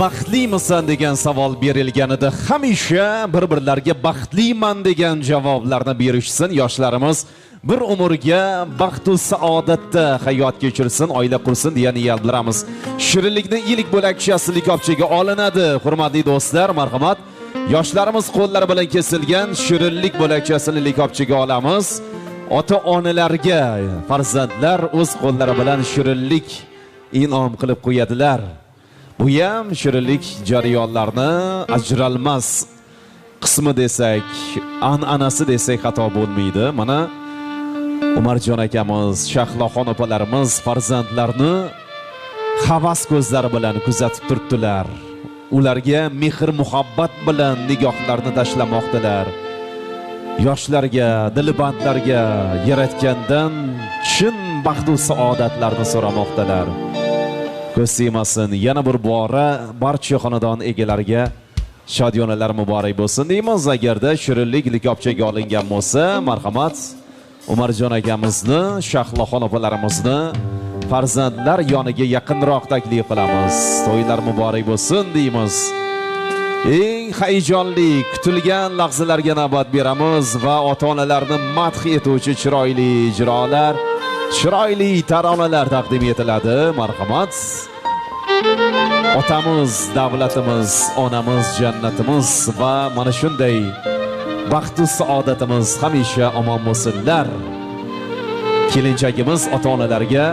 Baxtlimisan degan savol berilganida hamisha bir-birlariga baxtliman degan javoblarni berishsin. Yoshlarimiz bir umrga baxt va saodatda hayot kechirsin, oila qursin deya niyat qilamiz. Shirinlikni ilk bo'lakchasi likopchaga olinadi. Hurmatli do'stlar, marhamat. Yoshlarimiz qo'llari bilan kesilgan shirinlik bo'lakchasini likopchaga olamiz. Ota-onalarga farzandlar o'z qo'llari bilan shirinlik in'om qilib qo'yadilar. Bu ham shirinlik jarayonlarni ajralmas qismi desak, an'anasi desak xato bo'lmaydi. Mana Umarjon akamiz, Shahloxon opalarimiz farzandlarni havas ko'zlari bilan kuzatib turibdilar. Ularga mehr muhabbat bilan nigohlarni tashlamoqdilar. Yoshlarga, dilbandlarga yaratgandan chin baxt va saodatlarni so'ramoqdilar. Ko'siymasin. Yana bir bora barcha xonadon egalariga shodiyonalar muborak bo'lsin deymiz. Agarda shirinlik likopchaga olingan bo'lsa, marhamat, Umarjon akamizni, Shahloxon opalarimizni farzandlar yoniga yaqinroq taklif qilamiz. To'ylar muborak bo'lsin deymiz. Eng hayajonli, kutilgan lahzalarga navbat beramiz va ota-onalarni madh etuvchi chiroyli ijrolar, chiroyli taronalar taqdim etiladi. Marhamat. Otamiz, davlatimiz, onamiz, jannatimiz va mana shunday baxt va saodatimiz hamisha omon bo'lsinlar. Kelinchagimiz ota-onalarga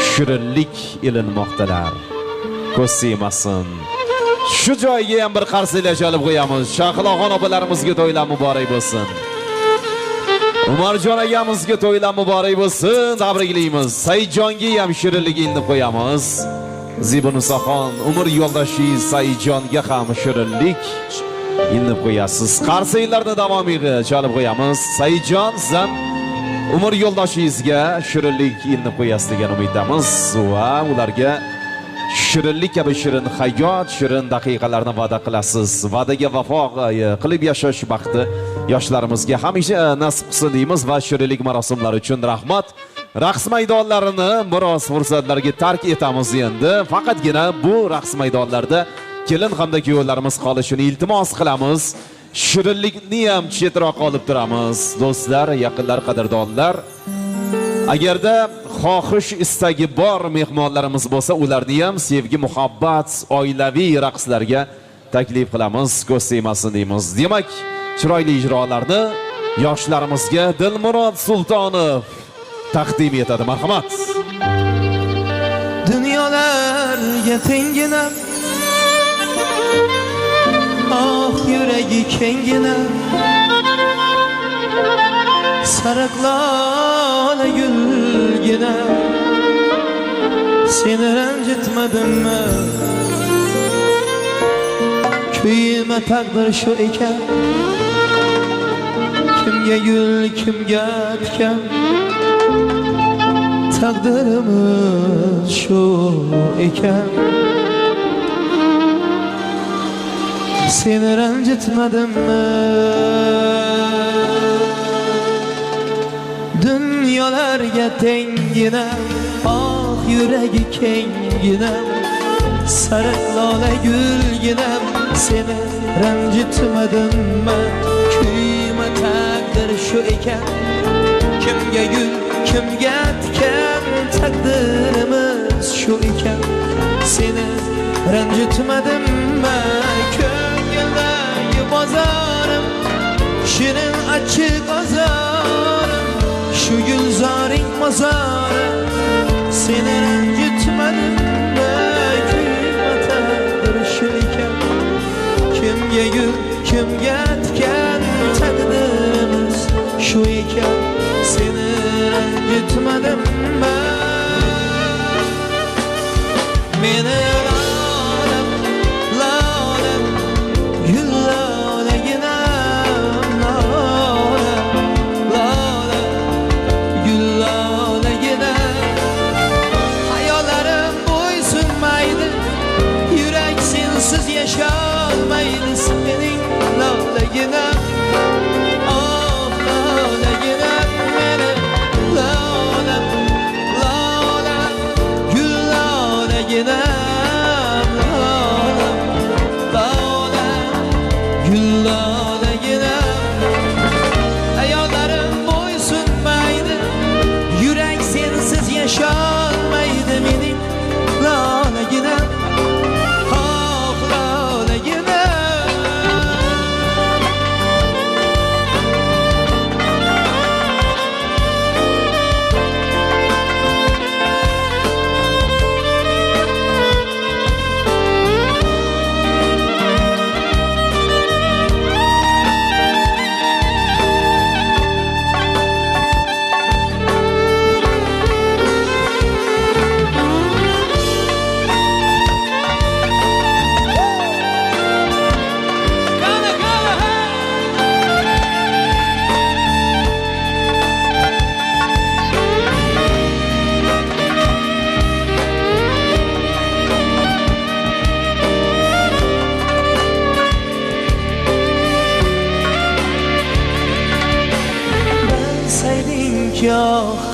shirinlik ilinmoqdalar. Ko'siymasin. Shu joyga ham bir qarsilar chalib qo'yamiz. Shahloxon opalarimizga to'ylar muborak bo'lsin. Umarjon akamizga to'ylar muborak bo'lsin. Tabriklaymiz. Saidjonga ham shirinlik ilinib qo'yamiz. Zibunusaxon, umr yo'ldoshi Saidjonga ham shirinlik ilinib qo'yasiz. Qarsilarni davomiga chalib qo'yamiz. Saidjon, siz ham umr yo'ldoshingizga shirinlik ilinib qo'yasiz degan umiddamiz va ularga shirinlik kabi shirin hayot, shirin daqiqalarni va'da qilasiz. Va'daga vafo qilib yashash baxti yoshlarimizga hamisha nasib qilsin deymiz va shirinlik marosimlari uchun rahmat. Raqs maydonlarini biroz fursatlarga tark etamiz endi. Faqatgina bu raqs maydonlarda kelin hamda kuyovlarimiz qolishini iltimos qilamiz. Shirinlikni ham chetroq olib turamiz. Do'stlar, yaqinlar, qadrdonlar, agarda xohish istagi bor mehmonlarimiz bo'lsa, ularni ham sevgi, muhabbat, oilaviy raqslarga taklif qilamiz. Ko'siymasin deymiz. Demak, chiroyli ijrolarni yoshlarimizga Dilmurod Sultonov taqdim etadi. Marhamat. Dunyolarga tengina, oh yuragi kengina, sariqlola gulgina, seni ranjitmadimmi? Kuyima taqdir shu ekan, kimga gul, kimga tikan, taqdirimiz shu ekan. Seni ranjitmadimmi? Dunyolarga tengina, oh yuragi kengina, sariqlola gulgina, seni ranjitmadimmi? Kuyma taqdir shu ekan, kimga gul, kimga tikan, taqdirimiz shu ekan. Seni ranjitmadimmi? Ko'ngildagi bozorim, shirin achchiq ozorim, shu gulzoring mozori, seni ranjitmadimmi? Kuyma taqdir shu ekan, kimga gul, kimga tikan, taqdirimiz shu ekan. Seni ranjitmadimmi? Meni lolam, lolam, gul lolagina, lolam, lolam, gul lolagina. Hayollarim bo'ysunmaydi, yurak sensiz yasholmaydi. Sening lolagina, oh lolagina, meni lolam, lolam, gul lolagina,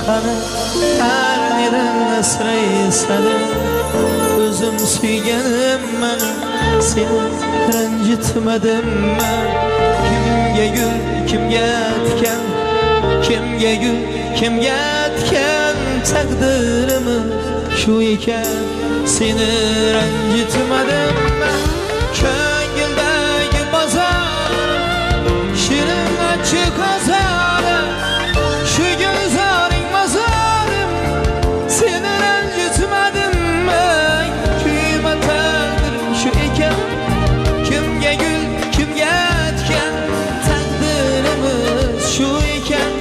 qani har yerin asraysani o'zim suyganimman seni ranjitmadimmi kimga gul kimga tikan kimga gul kimga tikan taqdirimiz shu ekan seni ranjitmadimmi ko'ngildagi bozor shirin ochiq ozori shu gulzoring mozorim seni ranjitmadimmi kuyma taqdirim shu ekan kimga gul kimga tikan taqdirimiz shu ekan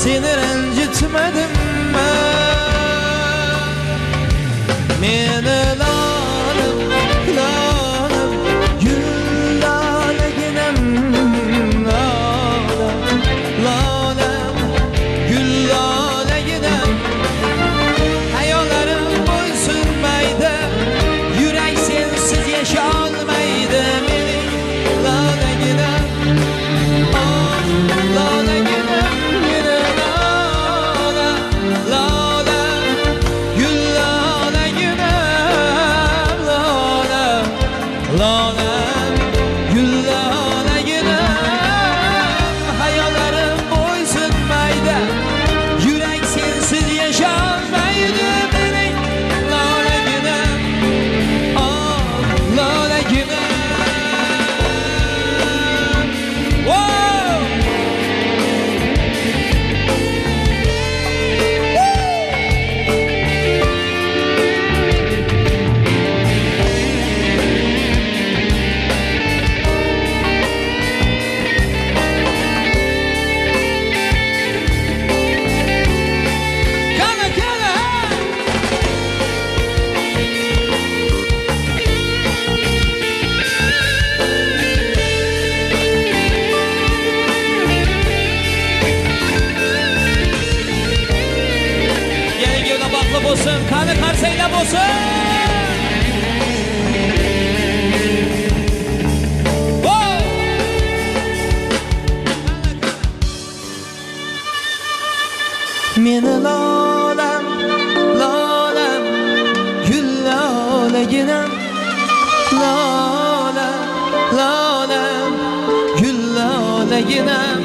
seni ranjitmadimmi meni lolim lolim gul lolaginam lolim lolim gul lolaginam hayollarim bo'ysunmaydi yurak sensiz yasholmaydi mening lolaginam oh lolaginam meni lola lola gul lolaginam lola lola gul lolaginam hayollarim bo'ysunmaydi yurak sensiz yasholmaydi mening lolaginam oh lolaginam wow Kana kana Gelin yolda baklı olsun, kanı karsayla olsun. Wow! Meni lolam, lolam, gul lolaginam lolam, lolam, gul lolaginam